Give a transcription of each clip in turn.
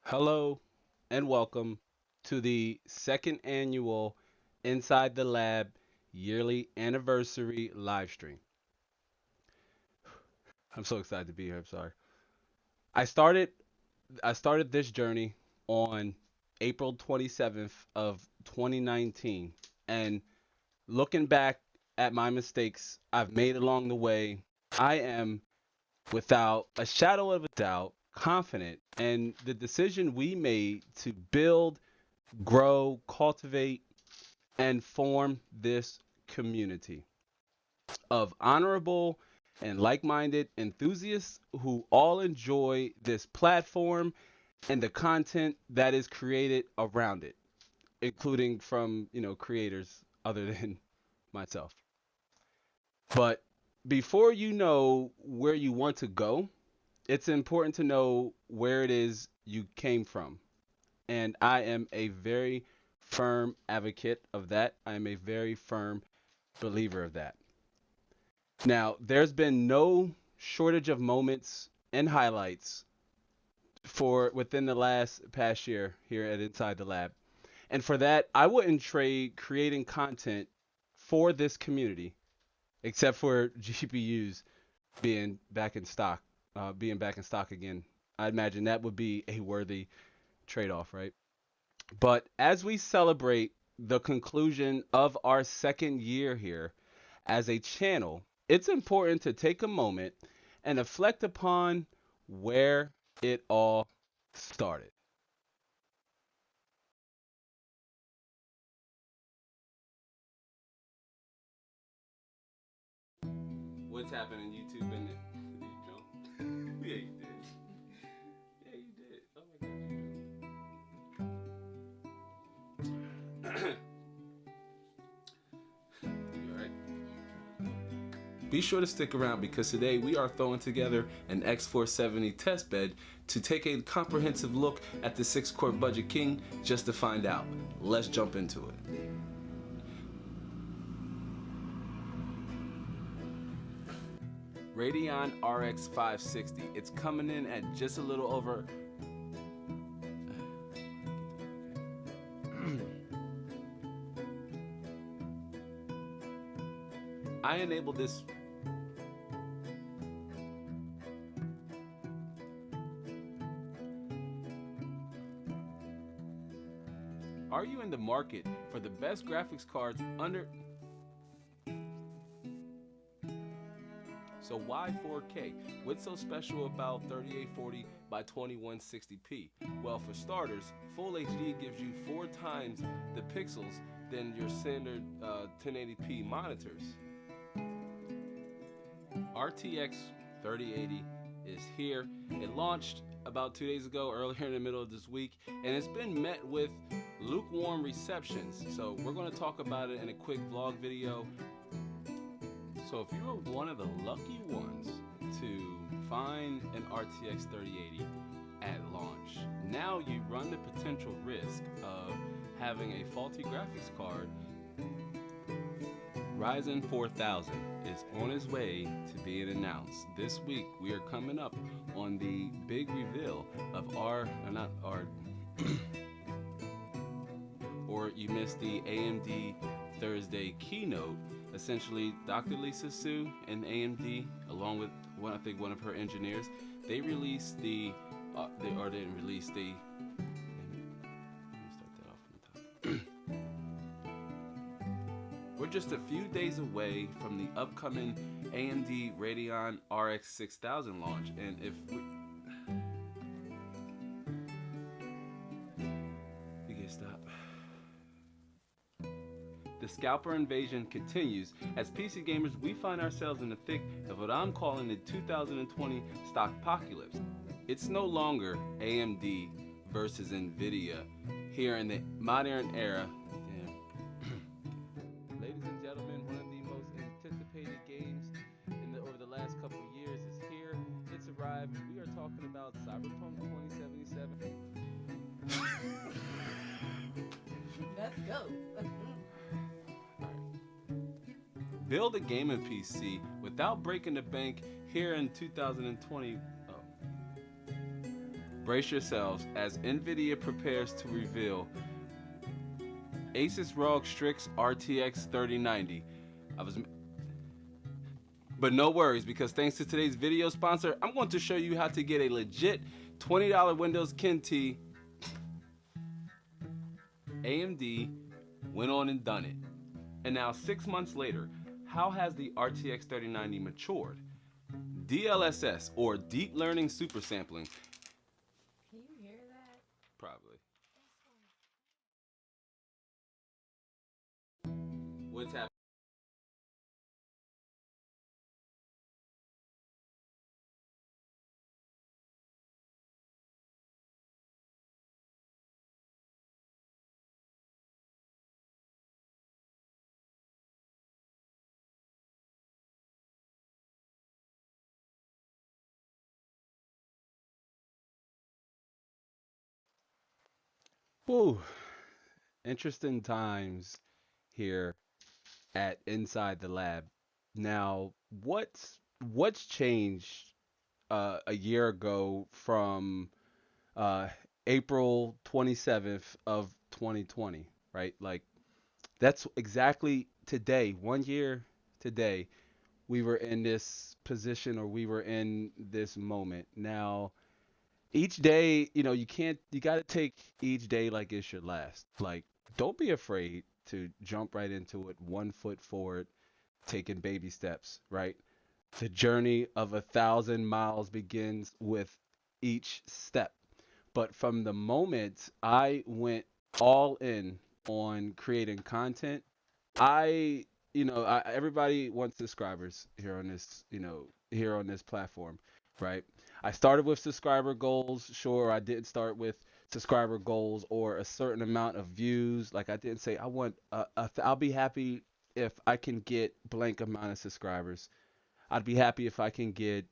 Hello and welcome to the second annual Inside the Lab yearly anniversary live stream. I'm so excited to be here. I'm sorry. I started I started this journey on April 27th of 2019, and looking back at my mistakes I've made along the way, I am without a shadow of a doubt confident in the decision we made to build, grow, cultivate, and form this community of honorable and like minded enthusiasts who all enjoy this platform and the content that is created around it, including from, creators other than myself. But before you know where you want to go, it's important to know where it is you came from. And I am a very firm advocate of that. I am a very firm believer of that. Now, there's been no shortage of moments and highlights for within the last past year here at Inside the Lab. And for that, I wouldn't trade creating content for this community, except for GPUs being back in stock again. I imagine that would be a worthy trade-off, right? But as we celebrate the conclusion of our second year here as a channel, it's important to take a moment and reflect upon where it all started. What's happening YouTube and it? Did you jump? Yeah, you did. Yeah, you did. Oh my god. You alright? Be sure to stick around because today we are throwing together an X470 test bed to take a comprehensive look at the 6-core Budget King just to find out. Let's jump into it. Radeon RX 560. It's coming in at just a little over. I enabled this. Are you in the market for the best graphics cards under? So why 4K? What's so special about 3840 by 2160p? Well, for starters, Full HD gives you 4 times the pixels than your standard 1080p monitors. RTX 3080 is here. It launched about 2 days ago, earlier in the middle of this week, and it's been met with lukewarm receptions. So we're going to talk about it in a quick vlog video. So if you were one of the lucky ones to find an RTX 3080 at launch, now you run the potential risk of having a faulty graphics card. Ryzen 4000 is on its way to being announced. This week we are coming up on the big reveal of not our, or you missed the AMD Thursday keynote. Essentially, Dr. Lisa Su and AMD, along with I think one of her engineers, they released the, or didn't release the. Let me start that off from the top. We're just a few days away from the upcoming AMD Radeon RX 6000 launch, and if we can stop. The scalper invasion continues. As PC gamers, we find ourselves in the thick of what I'm calling the 2020 stockpocalypse. It's no longer AMD versus Nvidia here in the modern era. Ladies and gentlemen, one of the most anticipated games over the last couple of years is here. It's arrived. We are talking about Cyberpunk 2077. Let's go. Build a gaming PC without breaking the bank here in 2020. Brace yourselves as Nvidia prepares to reveal Asus ROG Strix RTX 3090. I was But no worries, because thanks to today's video sponsor, I'm going to show you how to get a legit $20 Windows Kinti. AMD went on and done it. And now 6 months later, how has the RTX 3090 matured? DLSS, or Deep Learning Super Sampling. Can you hear that? Probably. What's happening? Whew. Interesting times here at Inside the Lab. Now, what's changed a year ago from uh, April 27th of 2020, right? Like that's exactly today, 1 year today, we were in this position or we were in this moment. Now, each day, you got to take each day like it's your last. Like, don't be afraid to jump right into it, 1 foot forward, taking baby steps, right? The journey of 1,000 miles begins with each step. But from the moment I went all in on creating content, I, everybody wants subscribers here on this, here on this platform, right? I started with subscriber goals. Sure, I didn't start with subscriber goals or a certain amount of views. Like I didn't say I want, I'll be happy if I can get blank amount of subscribers. I'd be happy if I can get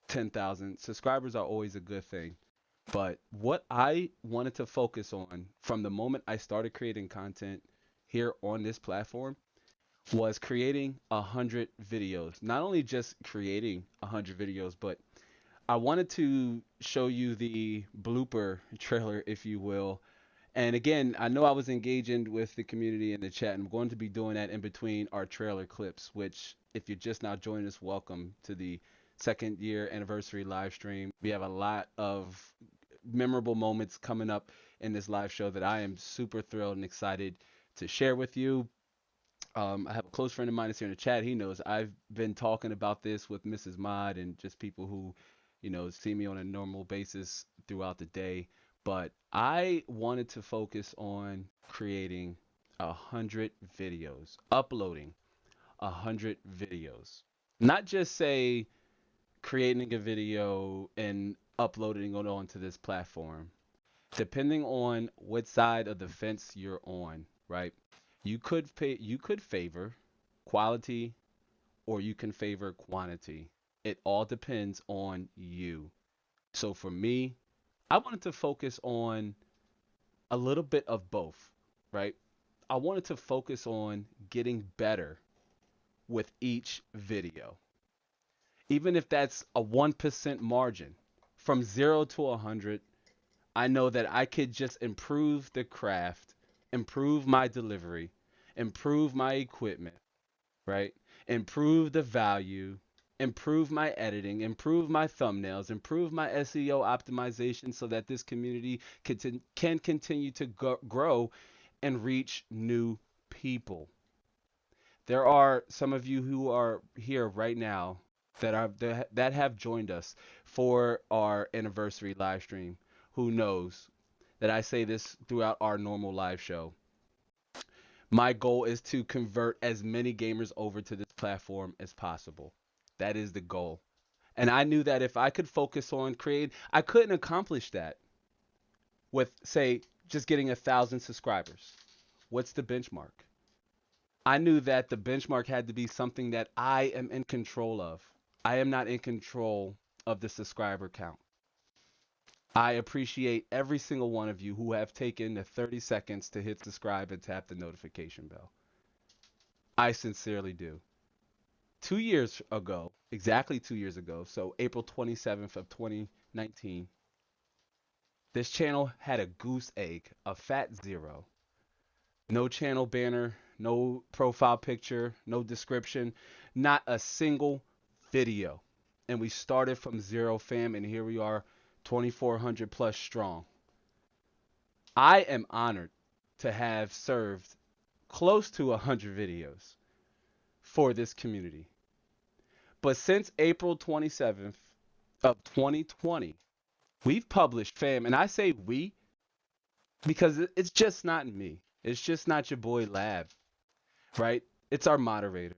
10,000 subscribers are always a good thing. But what I wanted to focus on from the moment I started creating content here on this platform was creating 100 videos. Not only just creating 100 videos, but I wanted to show you the blooper trailer, if you will. And again, I know I was engaging with the community in the chat, and I'm going to be doing that in between our trailer clips, which, if you're just now joining us, welcome to the second year anniversary live stream. We have a lot of memorable moments coming up in this live show that I am super thrilled and excited to share with you. I have a close friend of mine that's here in the chat. He knows I've been talking about this with Mrs. Mod and just people who, see me on a normal basis throughout the day. But I wanted to focus on creating 100 videos, uploading 100 videos. Not just say creating a video and uploading it onto this platform, depending on what side of the fence you're on, right? You could favor quality or you can favor quantity. It all depends on you. So for me, I wanted to focus on a little bit of both, right? I wanted to focus on getting better with each video. Even if that's a 1% margin from 0 to 100, I know that I could just improve the craft, improve my delivery, improve my equipment, right? Improve the value, improve my editing, improve my thumbnails, improve my SEO optimization so that this community can continue to grow and reach new people. There are some of you who are here right now that have joined us for our anniversary live stream. Who knows that I say this throughout our normal live show. My goal is to convert as many gamers over to this platform as possible. That is the goal. And I knew that if I could focus on create, I couldn't accomplish that with, say, just getting 1,000 subscribers. What's the benchmark? I knew that the benchmark had to be something that I am in control of. I am not in control of the subscriber count. I appreciate every single one of you who have taken the 30 seconds to hit subscribe and tap the notification bell. I sincerely do. 2 years ago, exactly 2 years ago, so April 27th of 2019, This channel had a goose egg, a fat zero. No channel banner, no profile picture, no description, not a single video. And we started from zero, fam, and here we are, 2,400 plus strong. I am honored to have served close to 100 videos for this community. But since April 27th of 2020, we've published, fam, and I say we because it's just not me. It's just not your boy Lab, right? It's our moderator.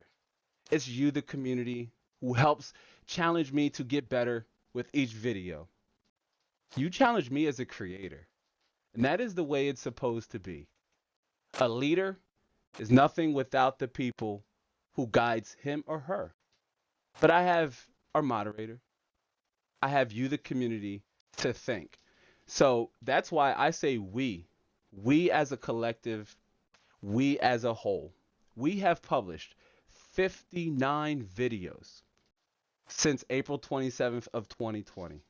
It's you, the community, who helps challenge me to get better with each video. You challenge me as a creator, and that is the way it's supposed to be. A leader is nothing without the people who guides him or her. But I have our moderator. I have you, the community, to thank. So that's why I say we as a collective, we as a whole, we have published 59 videos since April 27th of 2020.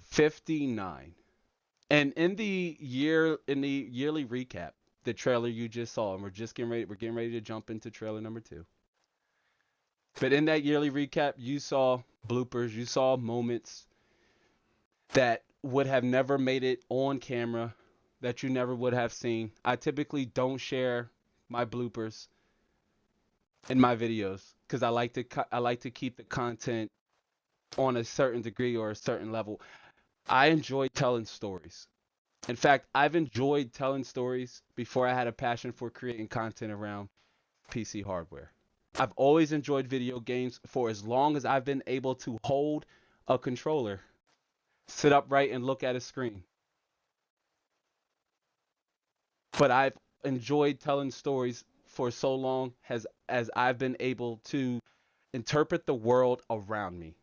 59. And in the yearly recap, the trailer you just saw, and we're getting ready to jump into trailer number 2. But in that yearly recap, you saw bloopers, you saw moments that would have never made it on camera, that you never would have seen. I typically don't share my bloopers in my videos because I like to keep the content on a certain degree or a certain level. I enjoy telling stories. In fact, I've enjoyed telling stories before I had a passion for creating content around PC hardware. I've always enjoyed video games for as long as I've been able to hold a controller, sit upright and look at a screen. But I've enjoyed telling stories for so long as I've been able to interpret the world around me.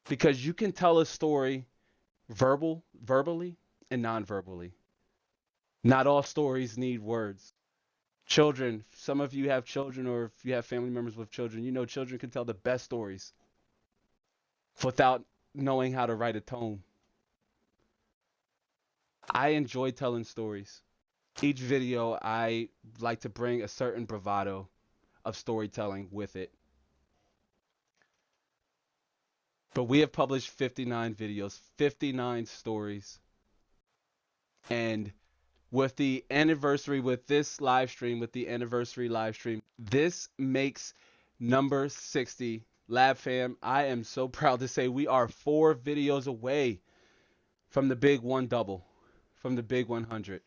Because you can tell a story verbally and non-verbally. Not all stories need words. Children, some of you have children, or if you have family members with children, you know children can tell the best stories without knowing how to write a tone. I enjoy telling stories. Each video, I like to bring a certain bravado of storytelling with it. But we have published 59 videos, 59 stories. And with the anniversary, with this live stream, with the anniversary live stream, this makes number 60. Lab fam, I am so proud to say we are 4 videos away from the big one double, from the big 100.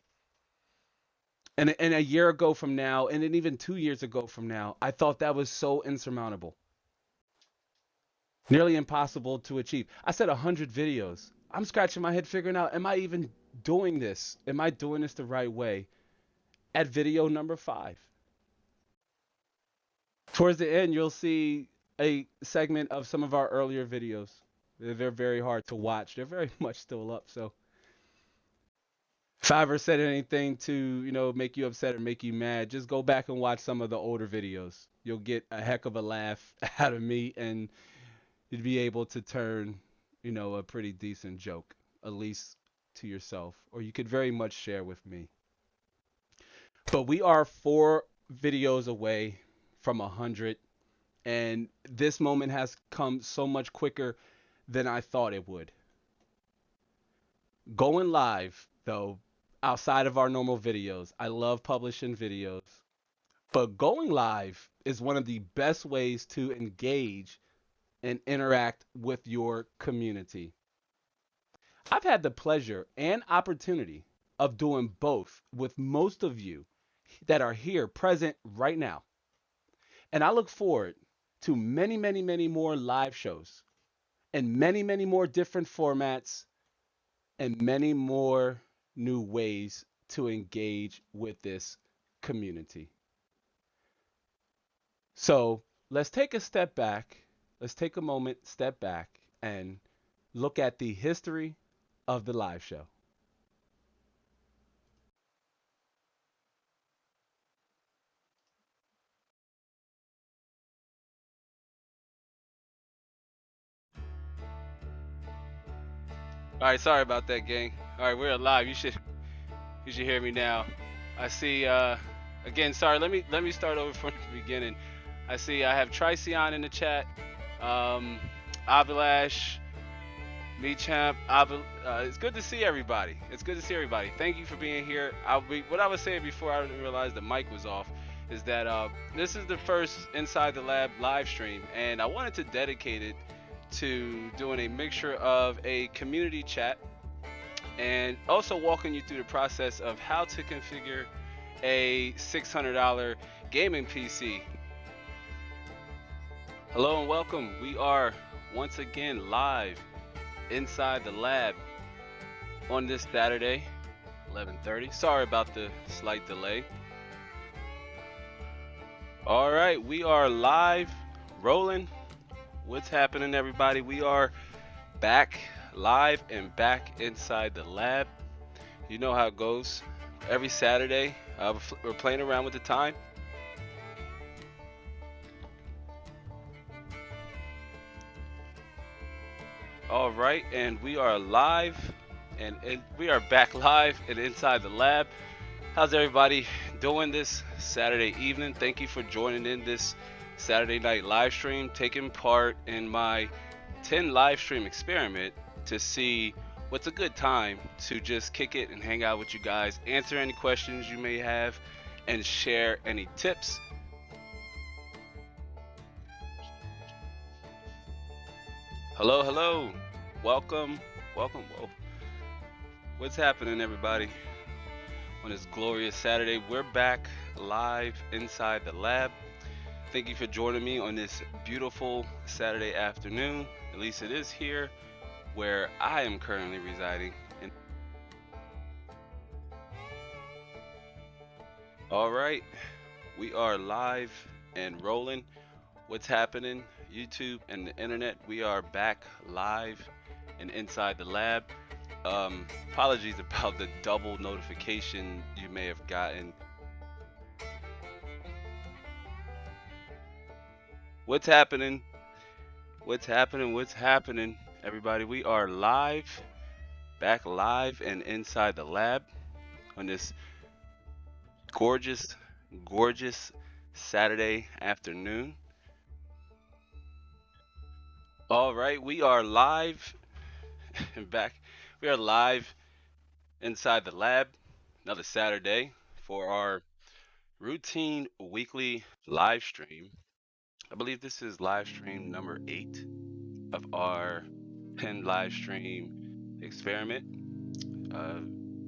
And a year ago from now, and then even 2 years ago from now, I thought that was so insurmountable. Nearly impossible to achieve. I said 100 videos. I'm scratching my head figuring out, am I even doing this? Am I doing this the right way? At video number 5. Towards the end, you'll see a segment of some of our earlier videos. They're very hard to watch. They're very much still up, so if I ever said anything to, make you upset or make you mad, just go back and watch some of the older videos. You'll get a heck of a laugh out of me, and you'd be able to turn, a pretty decent joke, at least to yourself, or you could very much share with me. But we are 4 videos away from 100, and this moment has come so much quicker than I thought it would. Going live, though, outside of our normal videos, I love publishing videos, but going live is one of the best ways to engage and interact with your community. I've had the pleasure and opportunity of doing both with most of you that are here present right now. And I look forward to many, many, many more live shows and many, many more different formats and many more new ways to engage with this community. So let's take a step back. Let's take a moment, step back, and look at the history of the live show. All right, sorry about that, gang. All right, we're live. You should hear me now. I see. Again, sorry. Let me start over from the beginning. I see. I have Tricion in the chat. Um, Avilash, Champ. It's good to see everybody. It's good to see everybody. Thank you for being here. What I was saying before I didn't realize the mic was off is that this is the first Inside the Lab live stream, and I wanted to dedicate it to doing a mixture of a community chat and also walking you through the process of how to configure a $600 gaming PC. Hello and welcome. We are once again live inside the lab on this Saturday, 11:30. Sorry about the slight delay. All right, we are live, rolling. What's happening, everybody? We are back live and back inside the lab. You know how it goes. Every Saturday, we're playing around with the time. All right, and we are live, and we are back live and inside the lab. How's everybody doing this Saturday evening? Thank you for joining in this Saturday night live stream, taking part in my 10 live stream experiment to see what's a good time to just kick it and hang out with you guys, answer any questions you may have, and share any tips. Hello, hello. Welcome, welcome. Whoa. What's happening, everybody? On this glorious Saturday, we're back live inside the lab. Thank you for joining me on this beautiful Saturday afternoon. At least it is here where I am currently residing. All right, we are live and rolling. What's happening, YouTube and the internet? We are back live and inside the lab. Apologies about the double notification you may have gotten. What's happening? What's happening? What's happening? Everybody, we are live, back live and inside the lab on this gorgeous, gorgeous Saturday afternoon. All right, we are live and back. We are live inside the lab another Saturday for our routine weekly live stream. I believe this is live stream number 8 of our 10 live stream experiment. Uh,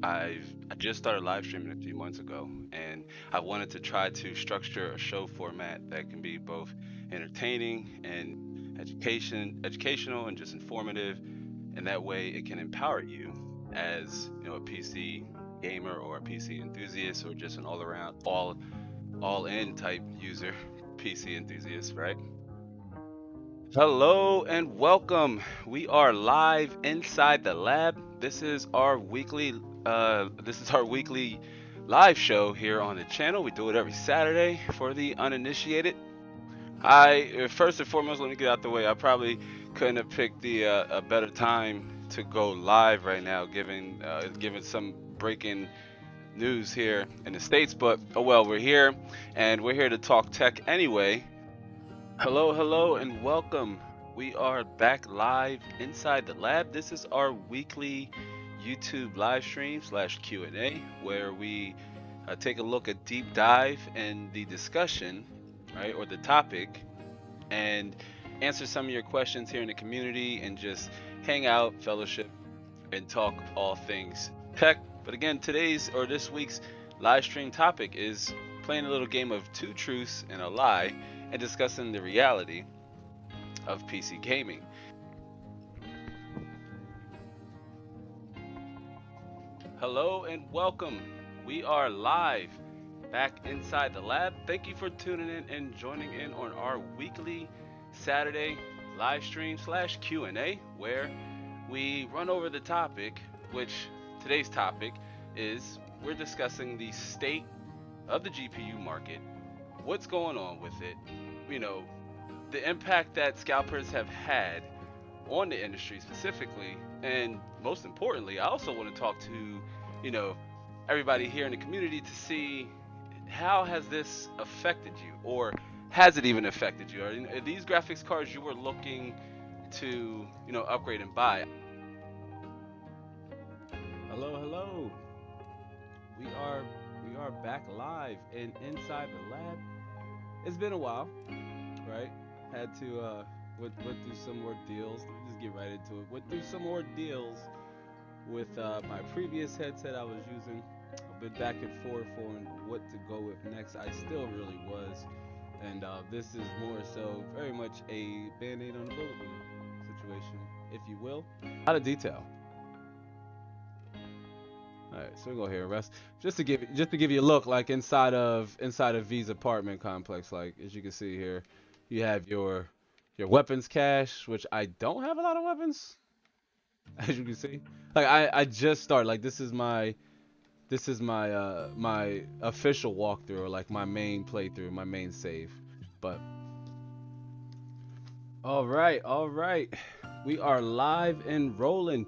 I just started live streaming a few months ago, and I wanted to try to structure a show format that can be both entertaining and educational and just informative, and that way it can empower you as a PC gamer or a PC enthusiast or just an all around all in type user, PC enthusiast, right? Hello and welcome. We are live inside the lab. This is our weekly live show here on the channel. We do it every Saturday for the uninitiated. I first and foremost, let me get out the way. I probably couldn't have picked a better time to go live right now, given some breaking news here in the States. But oh well, we're here, and we're here to talk tech anyway. Hello, hello, and welcome. We are back live inside the lab. This is our weekly YouTube live stream / Q&A, where we take a look at deep dive in the discussion, right, or the topic, and answer some of your questions here in the community, and just hang out, fellowship, and talk all things tech. But again, this week's live stream topic is playing a little game of two truths and a lie, and discussing the reality of PC gaming. Hello and welcome. We are live back inside the lab. Thank you for tuning in and joining in on our weekly Saturday live stream / Q&A, where we run over the topic, which today's topic is we're discussing the state of the GPU market, what's going on with it, the impact that scalpers have had on the industry specifically, and most importantly, I also want to talk to, you know, everybody here in the community to see how has this affected you, or has it even affected you? Are these graphics cards you were looking to, upgrade and buy? Hello, hello. We are back live and inside the lab. It's been a while, right? Had to went through some more deals. Let me just get right into it. Went through some more deals with my previous headset I was using. I've been back and forth on what to go with next. I still really was, and this is more so very much a band-aid on the bullet wound situation, if you will. A lot of detail. All right, so we go here, Russ. Just to give you a look, like inside of V's apartment complex. Like as you can see here, you have your weapons cache, which I don't have a lot of weapons, as you can see. Like I just started. Like this is my official walkthrough, or like my main playthrough, my main save. But all right, we are live and rolling.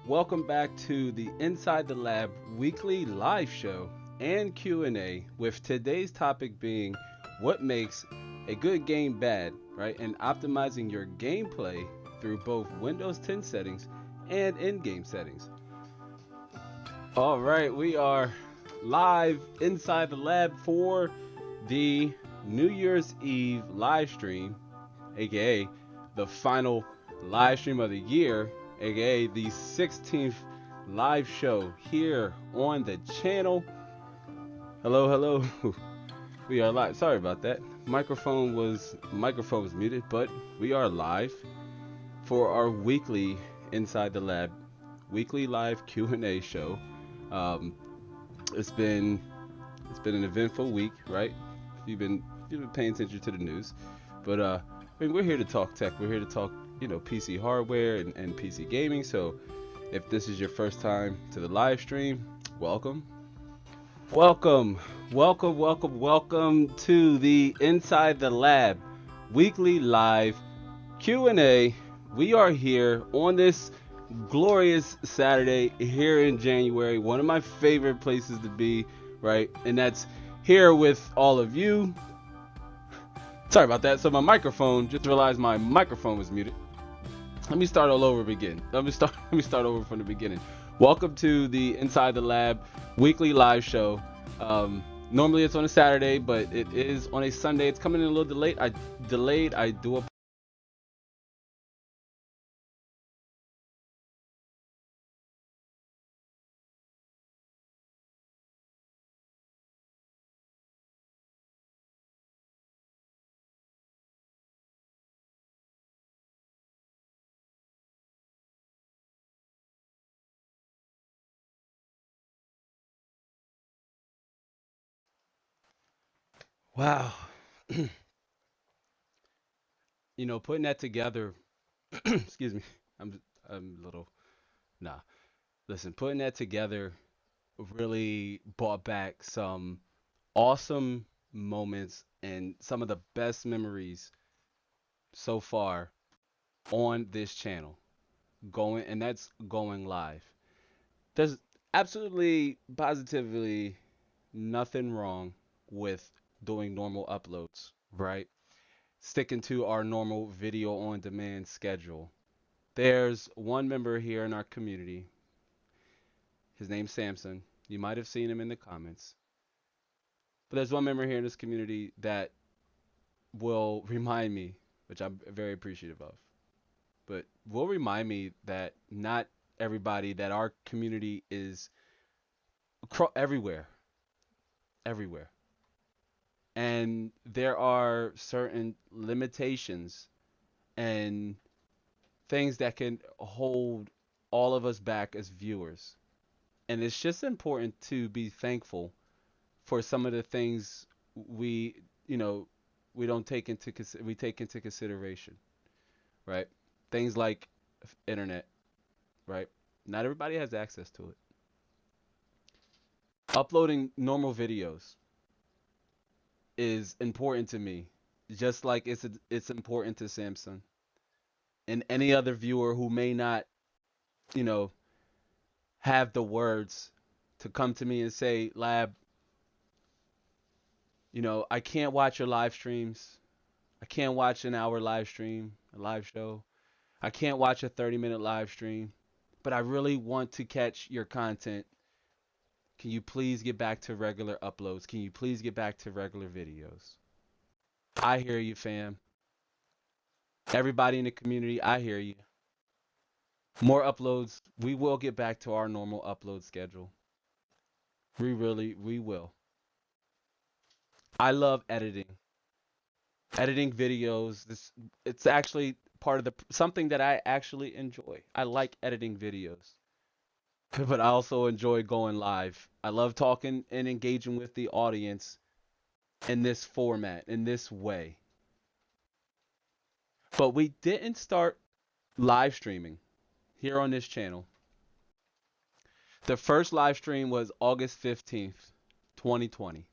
Welcome back to the Inside the Lab weekly live show and Q&A, with today's topic being what makes a good game bad, right? And optimizing your gameplay through both Windows 10 settings and in-game settings. All right, we are live inside the lab for the New Year's Eve live stream, aka the final live stream of the year, aka the 16th live show here on the channel. Hello, hello. We are live. Sorry about that. Microphone was muted, but we are live for our weekly Inside the Lab weekly live Q&A show. Um, it's been an eventful week, right? You've been paying attention to the news, but I mean, we're here to talk tech. We're here to talk, PC hardware and PC gaming. So if this is your first time to the live stream, welcome, welcome, welcome to the Inside the Lab weekly live Q&A. We are here on this glorious Saturday here in January, one of my favorite places to be, right? And that's here with all of you. Sorry about that. So my microphone, just realized my microphone was muted. Let me start all over again. Let me start over from the beginning. Welcome to the Inside the Lab weekly live show. Normally it's on a Saturday, but it is on a Sunday. It's coming in a little delayed. I do. Wow. Putting that together. Excuse me. I'm a little. Nah. Listen, putting that together really brought back some awesome moments and some of the best memories so far on this channel. That's going live. There's absolutely positively nothing wrong with doing normal uploads, right? Sticking to our normal video on demand schedule. There's one member here in our community. His name's Samson. You might have seen him in the comments. But there's one member here in this community that will remind me, which I'm very appreciative of, but will remind me that not everybody, that our community is everywhere, everywhere. And there are certain limitations and things that can hold all of us back as viewers. And it's just important to be thankful for some of the things we, you know, we don't take into we take into consideration, right? Things like internet, right? Not everybody has access to it. Uploading normal videos is important to me, just like it's important to Samson. and any other viewer who may not, you know, have the words to come to me and say, Lab, I can't watch your live streams. I can't watch an hour live stream, a live show. I can't watch a 30-minute live stream, but I really want to catch your content. Can you please get back to regular uploads? Can you please get back to regular videos? I hear you, fam. Everybody in the community, I hear you. More uploads. We will get back to our normal upload schedule. We will. I love editing. Editing videos. It's actually part of the something that I actually enjoy. I like editing videos. But I also enjoy going live. I love talking and engaging with the audience in this format, in this way. But we didn't start live streaming here on this channel. The first live stream was August 15th, 2020.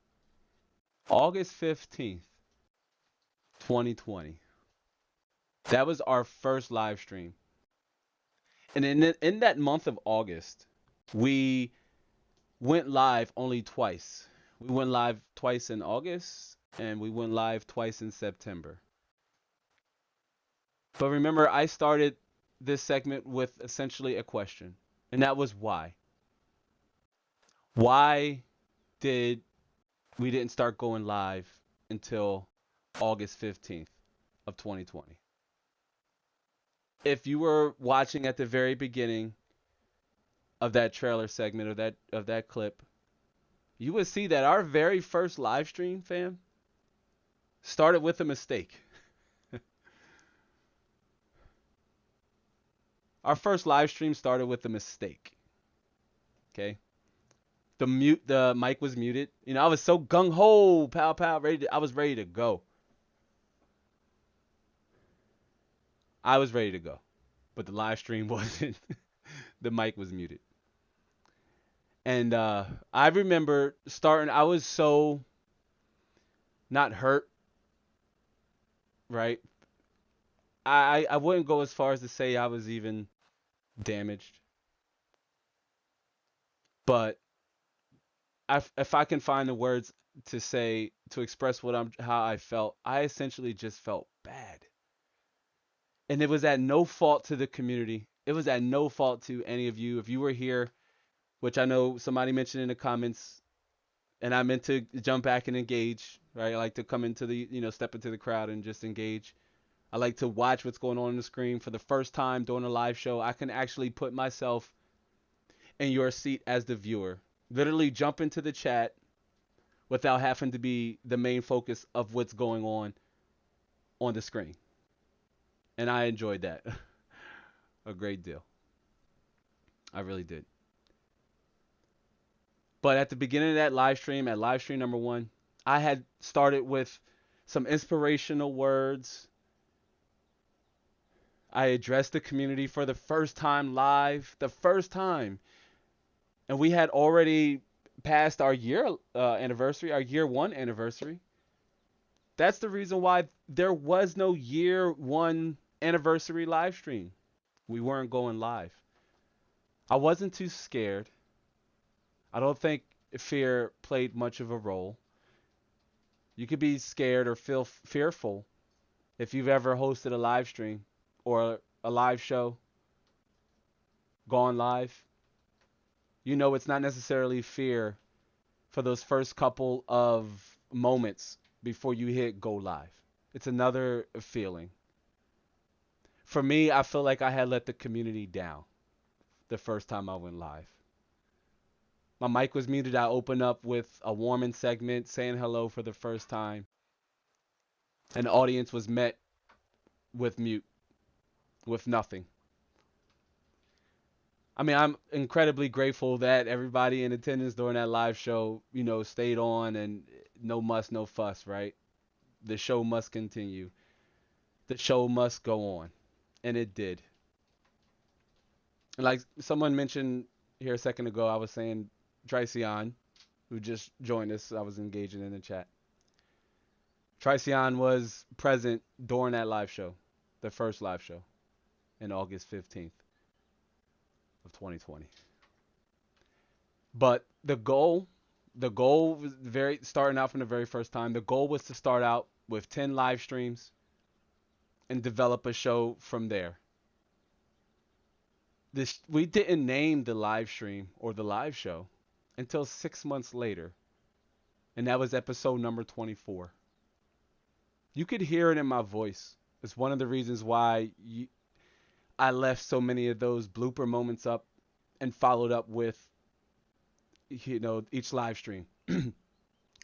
August 15th, 2020. That was our first live stream. And in that month of August, we went live only twice. We went live twice in August and we went live twice in September. But remember, I started this segment with essentially a question, and that was why. Why did we didn't start going live until August 15th of 2020? If you were watching at the very beginning of that trailer segment of that clip, you would see that our very first live stream, fam, started with a mistake. Our first live stream started with a mistake. Okay? The mic was muted. I was so gung ho, pow pow, I was ready to go. I was ready to go. But the live stream wasn't. The mic was muted. And I remember starting, I was so not hurt, right? I wouldn't go as far as to say I was even damaged. But if I can find the words to express how I felt, I essentially just felt bad. And it was at no fault to the community. It was at no fault to any of you. If you were here, which I know somebody mentioned in the comments, and I meant to jump back and engage, right? I like to come into step into the crowd and just engage. I like to watch what's going on the screen for the first time during a live show. I can actually put myself in your seat as the viewer. Literally jump into the chat without having to be the main focus of what's going on the screen. And I enjoyed that a great deal. I really did. But at the beginning of that live stream, at live stream number 1, I had started with some inspirational words. I addressed the community for the first time live, the first time. And we had already passed our year anniversary, our year 1 anniversary. That's the reason why there was no year 1 anniversary live stream. We weren't going live. I wasn't too scared. I don't think fear played much of a role. You could be scared or feel fearful if you've ever hosted a live stream or a live show, gone live. It's not necessarily fear for those first couple of moments before you hit go live. It's another feeling. For me, I feel like I had let the community down the first time I went live. My mic was muted. I opened up with a warming segment, saying hello for the first time. And the audience was met with mute, with nothing. I mean, I'm incredibly grateful that everybody in attendance during that live show, stayed on, and no muss, no fuss, right? The show must continue. The show must go on. And it did. And like someone mentioned here a second ago, I was saying Tricion, who just joined us, I was engaging in the chat. Tricion was present during that live show, the first live show. and August 15th of 2020. But the goal was very starting out from the very first time. The goal was to start out with 10 live streams and develop a show from there. This we didn't name the live stream or the live show until 6 months later, and that was episode number 24. You could hear it in my voice. It's one of the reasons why I left so many of those blooper moments up and followed up with, each live stream.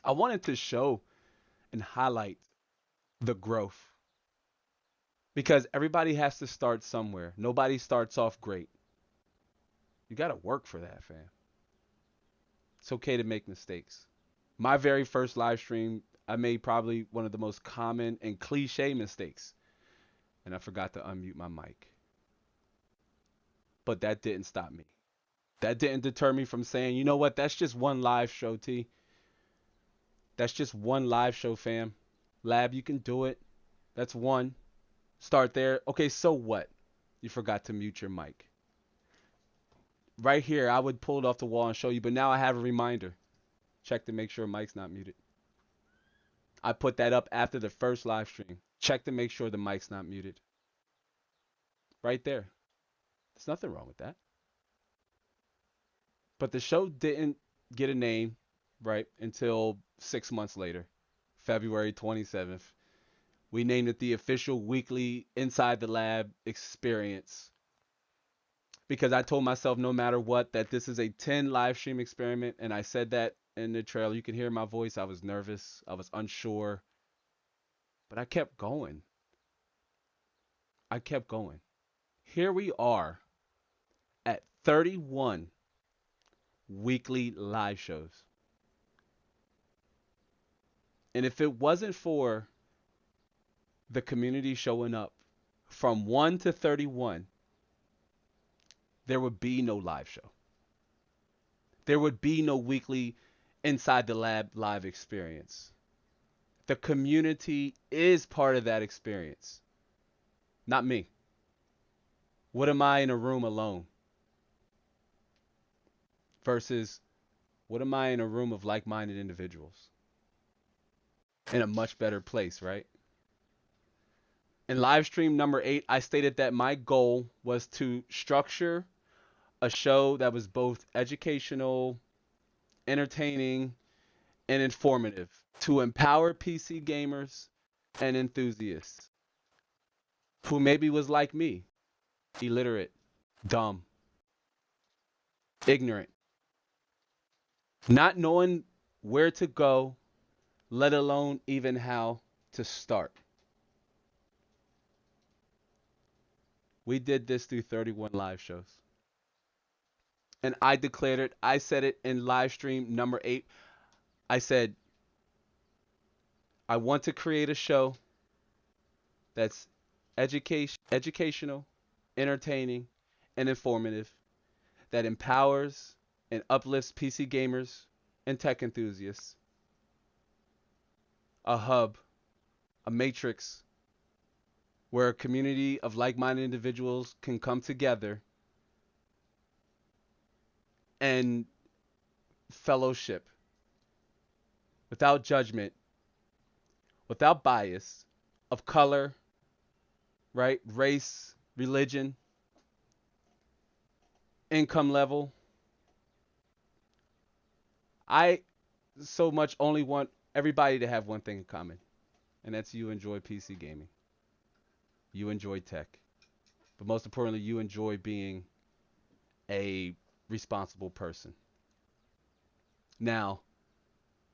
I wanted to show and highlight the growth because everybody has to start somewhere. Nobody starts off great. You got to work for that, fam. It's okay to make mistakes. My very first live stream, I made probably one of the most common and cliche mistakes, and I forgot to unmute my mic. But that didn't stop me. That didn't deter me from saying, you know what, that's just one live show, T. That's just one live show, fam. Lab, you can do it. That's one. Start there. Okay, so what? You forgot to mute your mic. Right here, I would pull it off the wall and show you, but now I have a reminder. Check to make sure mic's not muted. I put that up after the first live stream. Check to make sure the mic's not muted. Right there. There's nothing wrong with that. But the show didn't get a name, right, until 6 months later, February 27th. We named it the official weekly Inside the Lab experience because I told myself no matter what that this is a 10 live stream experiment, and I said that in the trailer. You can hear my voice. I was nervous. I was unsure, but I kept going. I kept going. Here we are at 31 weekly live shows. And if it wasn't for the community showing up from 1 to 31, there would be no live show. There would be no weekly Inside the Lab live experience. The community is part of that experience, not me. What am I in a room alone versus what am I in a room of like-minded individuals in a much better place, right? In live stream number 8, I stated that my goal was to structure a show that was both educational, entertaining, and informative to empower PC gamers and enthusiasts who maybe was like me, illiterate, dumb, ignorant, not knowing where to go, let alone even how to start. We did this through 31 live shows. And I declared it, I said it in live stream number 8. I said, I want to create a show that's educational, entertaining, and informative, that empowers and uplifts PC gamers and tech enthusiasts. A hub, a matrix where a community of like-minded individuals can come together and fellowship without judgment, without bias of color, right? Race, religion, income level. I so much only want everybody to have one thing in common, and that's you enjoy PC gaming. You enjoy tech. But most importantly, you enjoy being a responsible person. Now,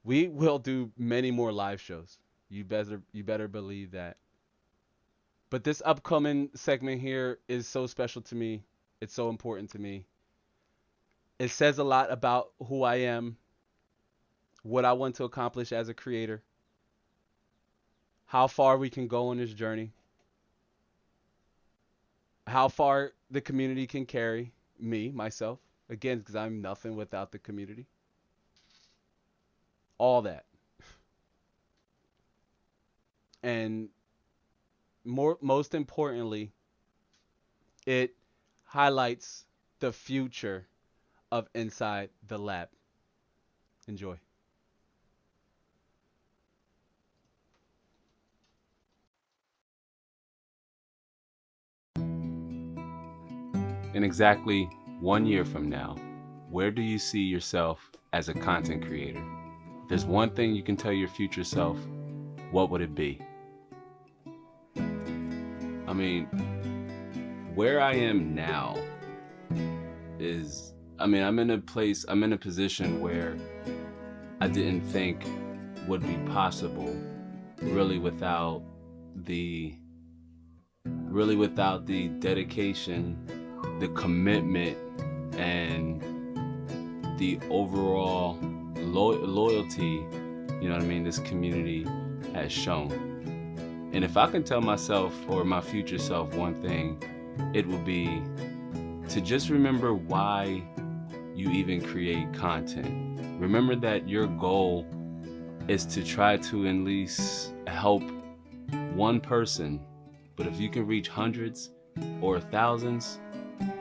we will do many more live shows. You better believe that. But this upcoming segment here is so special to me. It's so important to me. It says a lot about who I am, what I want to accomplish as a creator, how far we can go on this journey, how far the community can carry me, myself, again, because I'm nothing without the community. All that. And most importantly, It highlights the future of Inside the Lab. Enjoy. In exactly 1 year from now, where do you see yourself as a content creator? If there's one thing you can tell your future self, what would it be? I mean, where I am now is, I'm in a position where I didn't think would be possible really the, without the dedication, the commitment, and the overall loyalty, this community has shown. And if I can tell myself or my future self one thing, it would be to just remember why you even create content. Remember that your goal is to try to at least help one person. But if you can reach hundreds or thousands,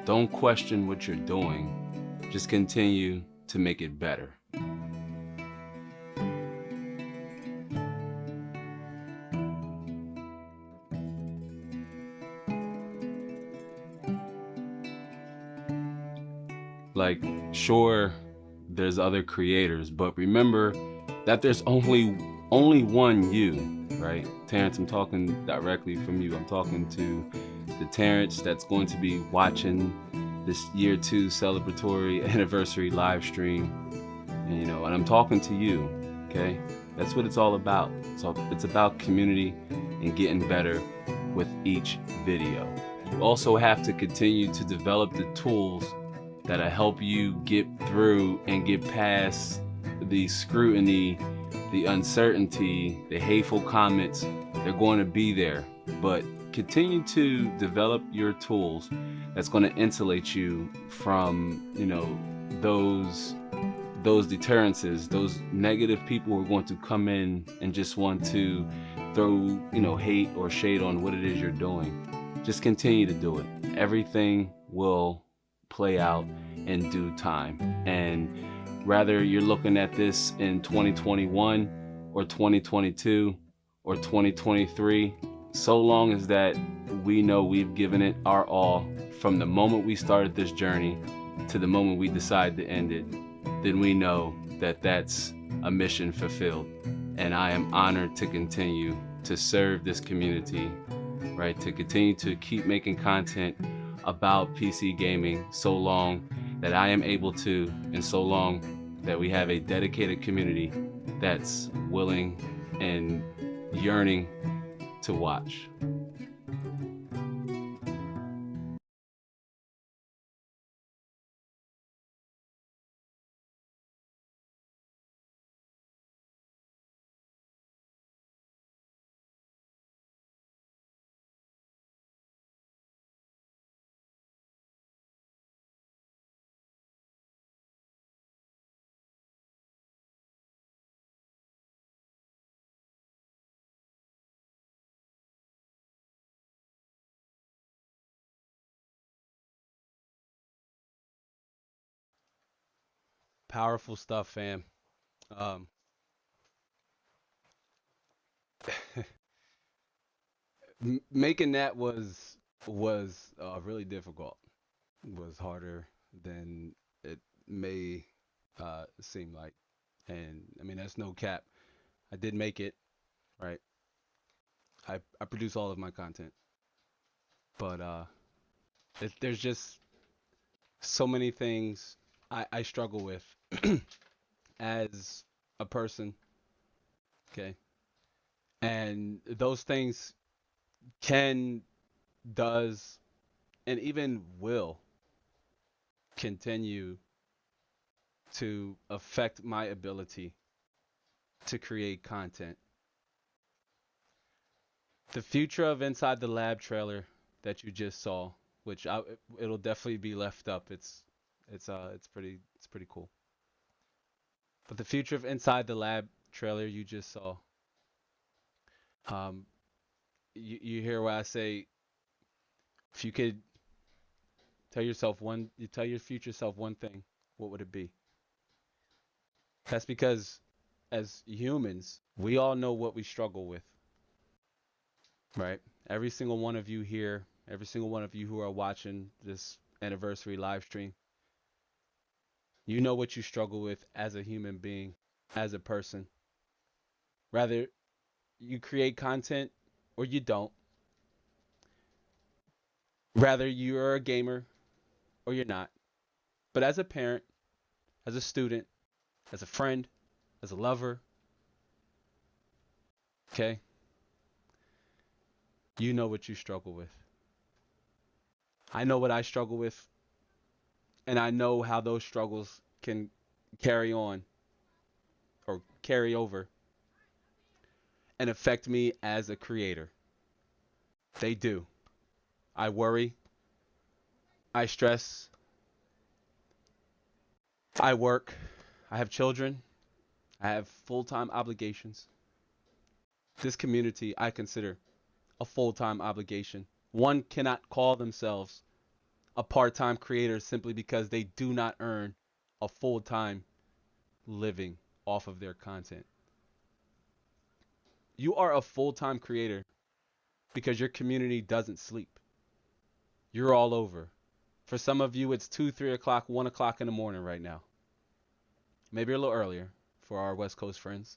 don't question what you're doing. Just continue to make it better. Like, sure, there's other creators, but remember that there's only one you, right? Terrence, I'm talking directly from you. I'm talking to the Terrence that's going to be watching this year 2 celebratory anniversary live stream. And I'm talking to you, okay? That's what it's all about. So it's about community and getting better with each video. You also have to continue to develop the tools that'll help you get through and get past the scrutiny, the uncertainty, the hateful comments. They're going to be there, but continue to develop your tools that's going to insulate you from, those deterrences, those negative people who are going to come in and just want to throw, hate or shade on what it is you're doing. Just continue to do it. Everything will play out in due time. And whether you're looking at this in 2021 or 2022 or 2023, so long as that we know we've given it our all from the moment we started this journey to the moment we decide to end it, then we know that that's a mission fulfilled. And I am honored to continue to serve this community, right? To continue to keep making content about PC gaming so long that I am able to, and so long that we have a dedicated community that's willing and yearning to watch. Powerful stuff, fam. Um, Making that was really difficult. Was harder than it may seem like. And I mean, that's no cap. I did make it, right? I produce all of my content, but there's just so many things I struggle with as a person, okay? And those things can, does, and even will continue to affect my ability to create content. The future of Inside the Lab trailer that you just saw, which it'll definitely be left up. It's pretty cool. But the future of Inside the Lab trailer you just saw, um, you hear what I say. If you could You tell your future self one thing, what would it be? That's because as humans, we all know what we struggle with, right? Every single one of you here, every single one of you who are watching this anniversary live stream, you know what you struggle with as a human being, as a person. Rather you create content or you don't. Rather you're a gamer or you're not. But as a parent, as a student, as a friend, as a lover, okay, you know what you struggle with. I know what I struggle with, and I know how those struggles can carry on or carry over and affect me as a creator. They do. I worry, I stress, I work, I have children, I have full time obligations. This community I consider a full time obligation. One cannot call themselves a part time creator simply because they do not earn a full time living off of their content. You are a full time creator because your community doesn't sleep. You're all over. For some of you, it's 2, 3 o'clock, 1 o'clock in the morning right now. Maybe a little earlier for our West Coast friends.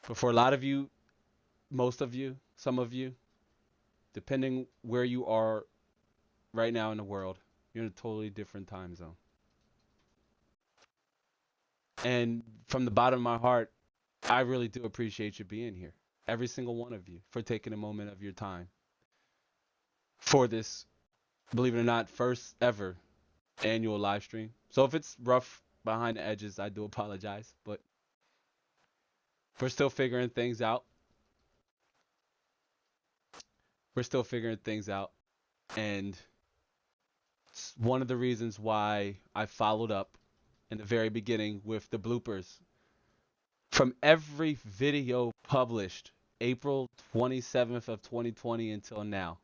But for a lot of you, most of you, some of you, depending where you are right now in the world, you're in a totally different time zone. And from the bottom of my heart, I really do appreciate you being here. Every single one of you for taking a moment of your time for this, believe it or not, first ever annual live stream. So if it's rough behind the edges, I do apologize, but we're still figuring things out. We're still figuring things out. And it's one of the reasons why I followed up in the very beginning with the bloopers from every video published April 27th of 2020 until now.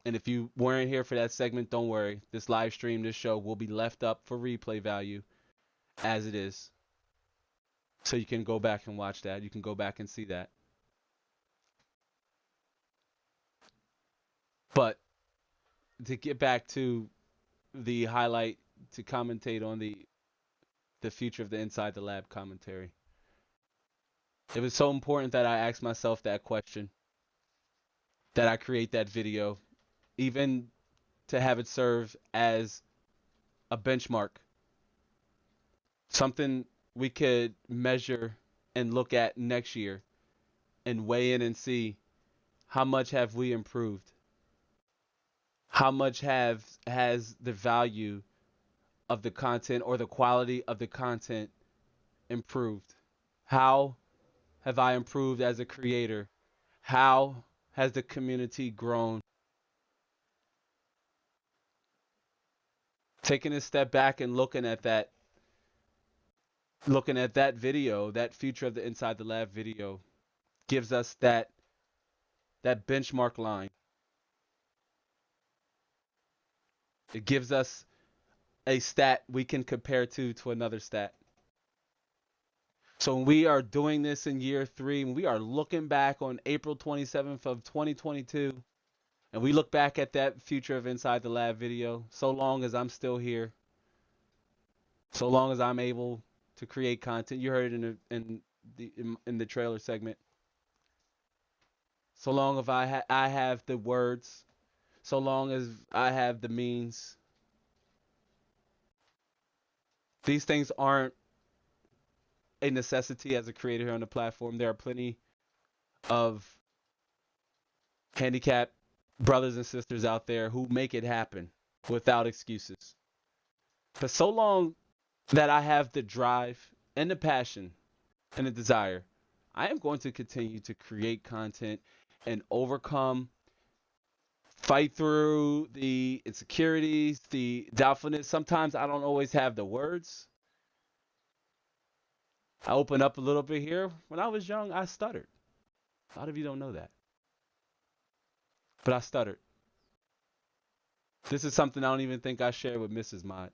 And if you weren't here for that segment, don't worry. This live stream, this show will be left up for replay value as it is. So you can go back and watch that. You can go back and see that. But to get back to the highlight, to commentate on the future of the Inside the Lab commentary. It was so important that I asked myself that question, that I create that video, even to have it serve as a benchmark, something we could measure and look at next year and weigh in and see how much have we improved, how much has the value of the content or the quality of the content improved, how have I improved as a creator, how has the community grown. Taking a step back and looking at that video, that future of the Inside the Lab video, gives us that benchmark line. It gives us a stat we can compare to another stat. So when we are doing this in year 3, when we are looking back on April 27th of 2022, and we look back at that future of Inside the Lab video, so long as I'm still here, so long as I'm able to create content, you heard it in the trailer segment. So long as I have the words, so long as I have the means. These things aren't a necessity as a creator here on the platform. There are plenty of handicapped brothers and sisters out there who make it happen without excuses. But so long that I have the drive and the passion and the desire, I am going to continue to create content and overcome, fight through the insecurities, the doubtfulness. Sometimes I don't always have the words. I open up a little bit here. When I was young, I stuttered. A lot of you don't know that. But I stuttered. This is something I don't even think I share with Mrs. Mott.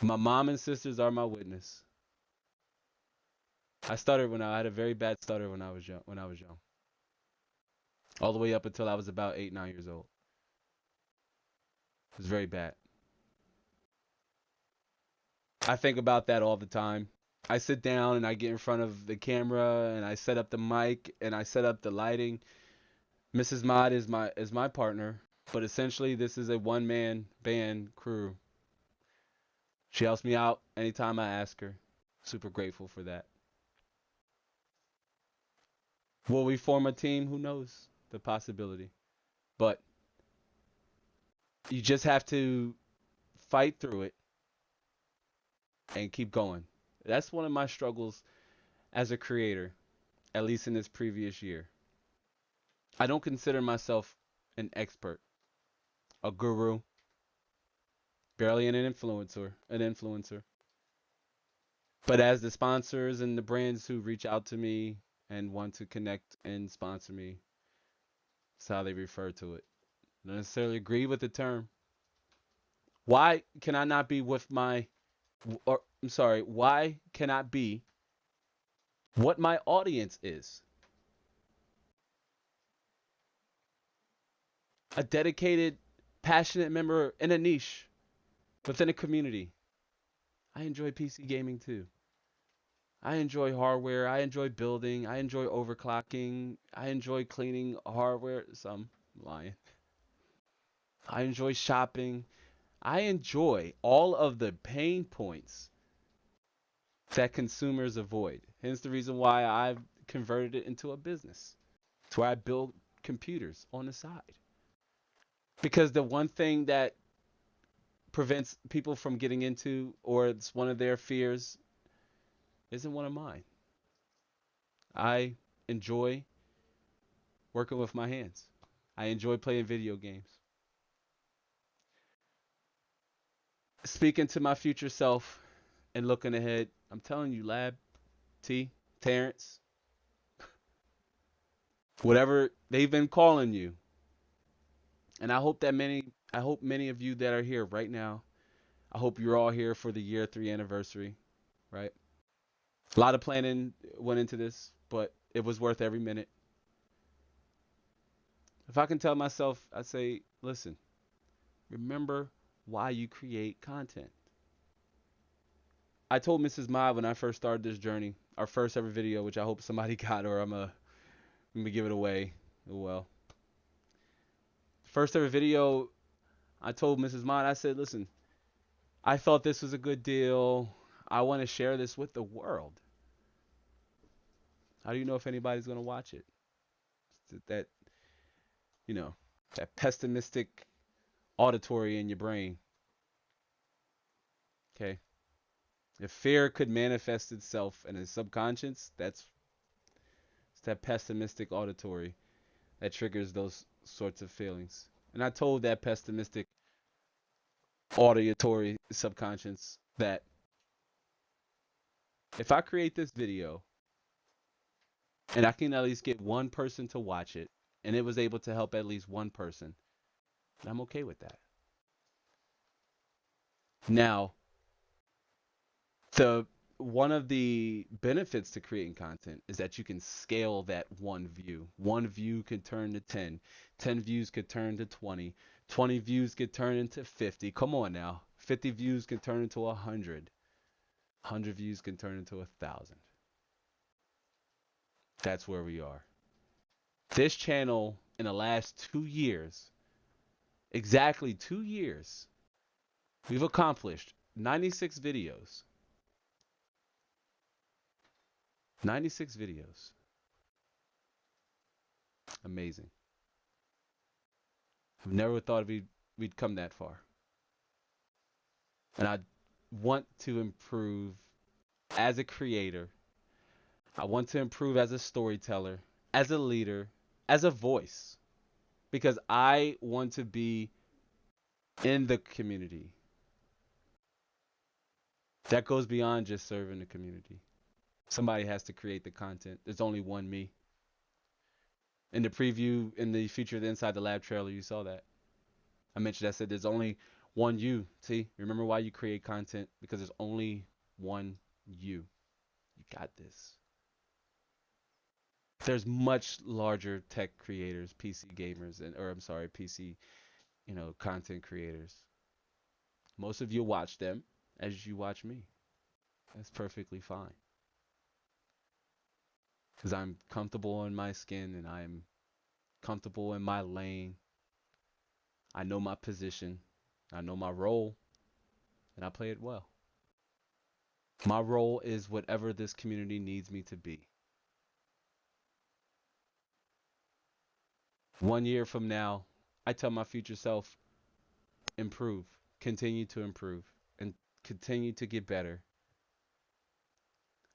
My mom and sisters are my witness. I stuttered when I had a very bad stutter when I was young. When I was young, all the way up until I was about 8, 9 years old. It was very bad. I think about that all the time. I sit down and I get in front of the camera and I set up the mic and I set up the lighting. Mrs. Mod is my partner, but essentially this is a one man band crew. She helps me out anytime I ask her. Super grateful for that. Will we form a team? Who knows? The possibility. But you just have to fight through it and keep going. That's one of my struggles as a creator, at least in this previous year. I don't consider myself an expert, a guru, barely an influencer. But as the sponsors and the brands who reach out to me and want to connect and sponsor me, that's how they refer to it. I don't necessarily agree with the term. Why can I not be with my, or I'm sorry, why can I be what my audience is? A dedicated, passionate member in a niche within a community. I enjoy PC gaming too. I enjoy hardware. I enjoy building. I enjoy overclocking. I enjoy cleaning hardware. Some lying. I enjoy shopping. I enjoy all of the pain points that consumers avoid. Hence the reason why I've converted it into a business. It's where I build computers on the side. Because the one thing that prevents people from getting into, or it's one of their fears, isn't one of mine. I enjoy working with my hands. I enjoy playing video games. Speaking to my future self and looking ahead, I'm telling you, Lab, T, Terrence, whatever they've been calling you, and I hope many of you that are here right now, I hope you're all here for the year 3 anniversary, right? A lot of planning went into this, but it was worth every minute. If I can tell myself, I say, listen, remember why you create content. I told Mrs. Ma when I first started this journey, our first ever video, which I hope somebody got, or I'm gonna give it away. Oh well. First ever video, I told Mrs. Ma, I said, listen, I thought this was a good deal. I want to share this with the world. How do you know if anybody's gonna watch it? That you know, that pessimistic auditory in your brain. Okay. If fear could manifest itself in a subconscious, that's it's that pessimistic auditory that triggers those sorts of feelings. And I told that pessimistic auditory subconscious that if I create this video and I can at least get one person to watch it and it was able to help at least one person, then I'm okay with that. Now, the one of the benefits to creating content is that you can scale that one view. One view could turn to 10. 10 views could turn to 20. 20 views could turn into 50. Come on now. 50 views can turn into 100. 100 views can turn into 1,000. That's where we are. This channel in the last 2 years, exactly 2 years, we've accomplished 96 videos. 96 videos. Amazing. I've never thought we'd come that far. And I want to improve as a creator. I want to improve as a storyteller, as a leader, as a voice. Because I want to be in the community. That goes beyond just serving the community. Somebody has to create the content. There's only one me. In the preview, in the featured Inside the Lab trailer, you saw that. I mentioned, I said there's only one you. See, remember why you create content? Because there's only one you. You got this. There's much larger tech creators, PC gamers, and or I'm sorry, PC, content creators. Most of you watch them as you watch me. That's perfectly fine. Because I'm comfortable in my skin and I'm comfortable in my lane. I know my position. I know my role, and I play it well. My role is whatever this community needs me to be. 1 year from now, I tell my future self, improve, continue to improve, and continue to get better.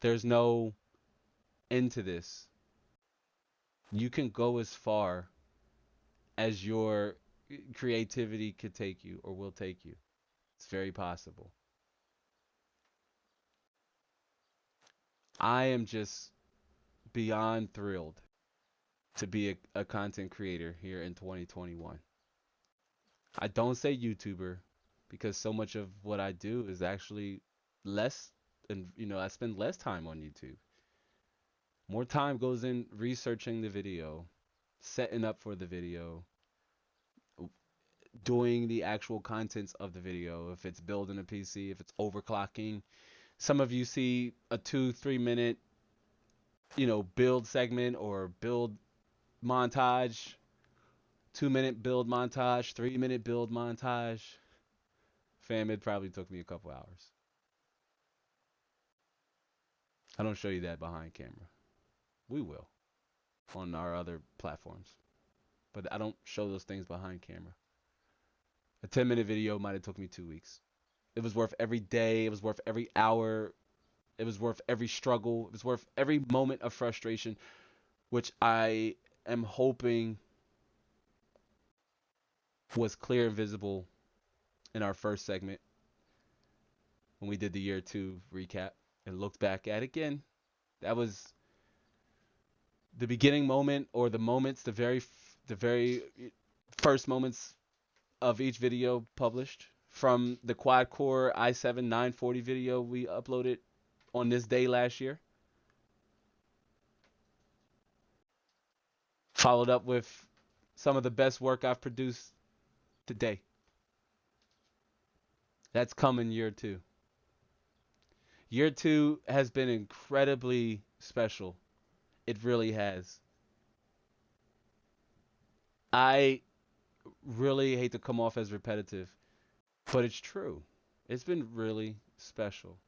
There's no end to this. You can go as far as your creativity could take you or will take you. It's very possible. I am just beyond thrilled to be a content creator here in 2021. I don't say YouTuber because so much of what I do is actually less, and I spend less time on YouTube. More time goes in researching the video, setting up for the video, doing the actual contents of the video. If it's building a PC, if it's overclocking. Some of you see a 2-3 minute, build segment or build montage, 2 minute build montage, 3 minute build montage. Fam, it probably took me a couple hours. I don't show you that behind camera. We will on our other platforms, but I don't show those things behind camera. A 10-minute video might have took me 2 weeks. It was worth every day. It was worth every hour. It was worth every struggle. It was worth every moment of frustration, which I am hoping was clear and visible in our first segment when we did the year 2 recap and looked back at it again. That was the beginning moment, or the moments, the very first moments of each video published from the quad core i7 940 video we uploaded on this day last year. Followed up with some of the best work I've produced today. That's coming year 2. Year 2 has been incredibly special. It really has. I really hate to come off as repetitive, but it's true. It's been really special.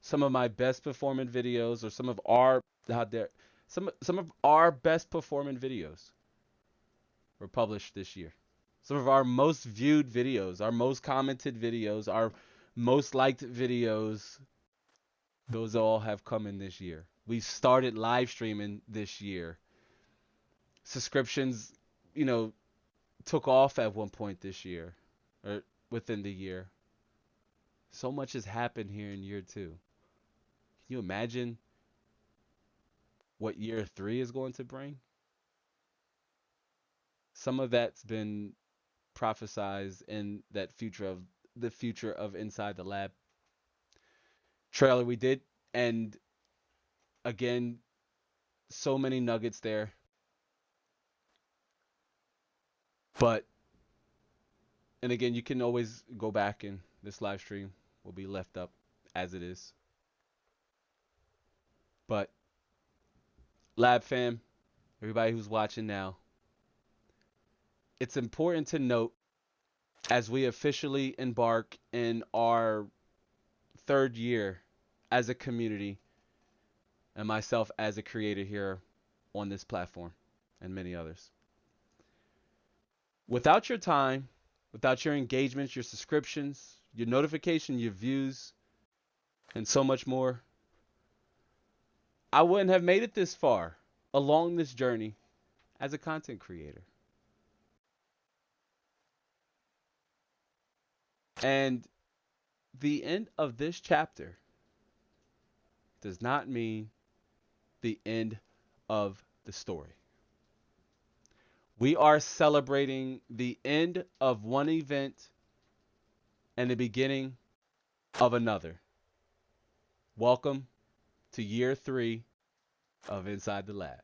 Some of my best performing videos, or some of our out there, some of our best performing videos were published this year. Some of our most viewed videos, our most commented videos, our most liked videos, those all have come in this year. We started live streaming this year. Subscriptions, took off at one point this year, or within the year. So much has happened here in year 2. Can you imagine what year 3 is going to bring? Some of that's been prophesized in that future of Inside the Lab trailer we did, and again, so many nuggets there. But and again, you can always go back, and this live stream will be left up as it is. But Lab fam, everybody who's watching now, it's important to note as we officially embark in our 3rd year as a community and myself as a creator here on this platform and many others. Without your time, without your engagements, your subscriptions, your notification, your views, and so much more, I wouldn't have made it this far along this journey as a content creator. And the end of this chapter does not mean the end of the story. We are celebrating the end of one event and the beginning of another. Welcome to year 3 of Inside the Lab.